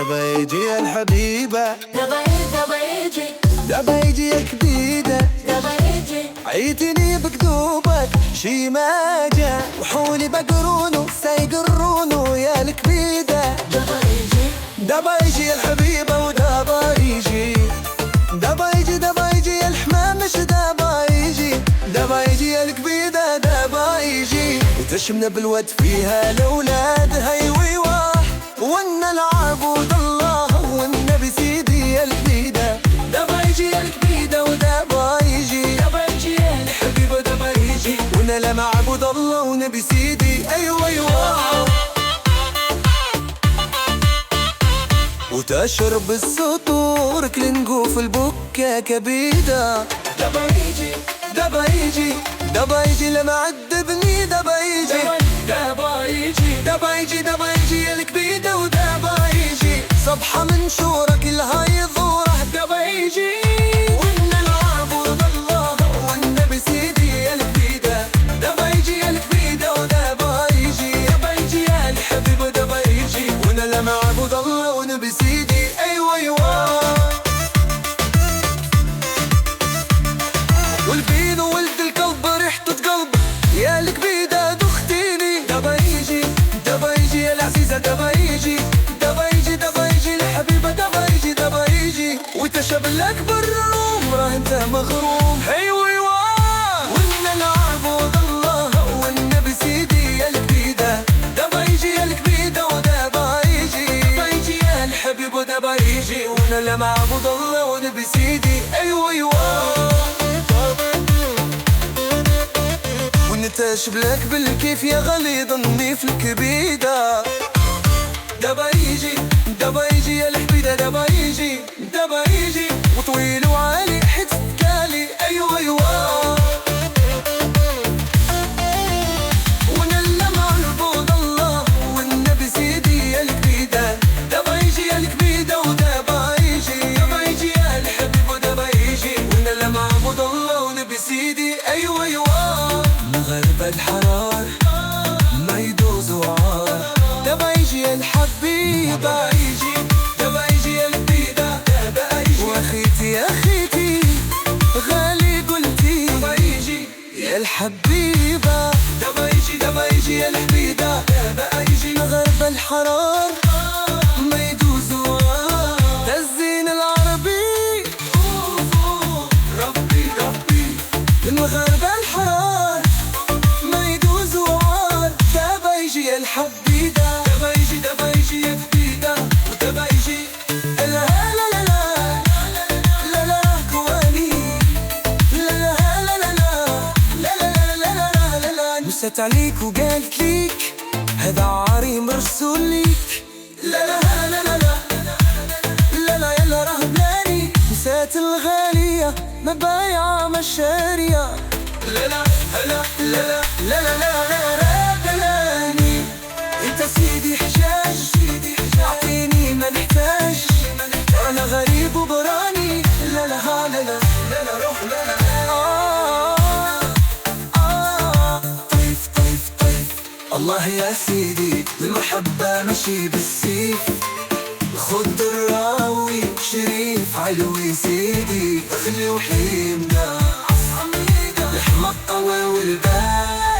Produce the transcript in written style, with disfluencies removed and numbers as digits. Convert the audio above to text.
دبا يجي الحبيبة، دبا يجي يا كبيدة، عيتني بكذوبك شي ما جا، وحولي بقرونه سيقرونه يا الكبيدة. دبا يجي الحبيبة ودبا يجي، دبا يجي دبا يجي الحمام مش دبا يجي، دبا يجي الكبيدة دبا يجي، وتشمنا بالود فيها الأولاد هيوي واح، وانا العبود الله والنبي سيدي الكبيدة. دبا يجي الكبيدة ودبا يجي، دبا يجي الحبيبة دبا يجي، وانا لمعبود الله ونبي سيدي ايوه ايوه. وتشرب السطور كل نقوف البكة كبيدة. دبا يجي دبا يجي دبا يجي لما عذبني دبا يجي، دبا يجي دبا يجي دبا يجي الكبيدة ودبا يجي، صبحة من شورة كلها يضوره دبا يجي، وإن العبود الله والنبي سيدي الكبيدة. دبا يجي الكبيدة ودبا يجي، دبا يجي الحبيب دبا يجي، وإن لما عبود الله ونبي سيدي أيوة أيوة. والبين ولد القلب ريحته تقلب يا الكبيدة دختيني. دبا يجي دبا يجي العزيزة دبا يجي، دبا يجي دبا يجي الحبيبة دبا يجي دبا يجي، وتشب لك بالروم راه انت مغروم ايوه ايوه. وإن العبود الله والنبي سيدي الكبيدة. دبا يجي الكبيدة ودبا يجي، دبا يجي الحبيب ودبا يجي، وإن المعبود الله ونبي سيدي ايوه ايوه. ونتشب لك بالكيف يا غليظ النيف الكبيدة. دبا يجي دبا يجي يا الحبيدة دبا يجي، دبا يجي وطويل وعالي حتف كالي ايوه ايوه. ونلا معبود الله والنبي سيدي الكبيدة. دبا يجي الكبيدة ودبا يجي، دبا يجي يا الحبيب ودبا يجي، ونلا معبود الله ونبي سيدي ايوه ايوه. مغرب الحرار ما يدوز وعار، دبا يجي الحبيب دبا يجي، دبا يجي الكبيدة دبا يجي، واخيتي يا اخيتي غالي قلتي دبا يجي يا الحبيبة. دبا يجي دبا يجي يا الحبيبة دبا يجي. مغرب الحرار ما يدوز وعار، تزين العربي ربي ربي. المغرب الحرار ما يدوز وعار، دبا يجي يا الحبيبة دبا يجي دبا يجي يا كبيدة ودبا يجي. لا لا لا لا لا لا كواني، لا لا لا لا لا لا لا لا لا. نست عليك وقالت ليك هذا عاري مرسول ليك. لا لا لا لا لا لا يلا راه بلاني، نسات الغالية ما بايعة مشارية. لا لا لا لا لا لا لا بلاني، انت سيدي حجاج اعطيني ما نحتاج، انا غريب وبراني. لا لا لا لا لا روح لا لا. طيف طيف طيف الله يا سيدي، المحبة مشي بالسيف، خد الراوي شريف علوي سيدي، خلي وحيمنا لحم الطوى والبال.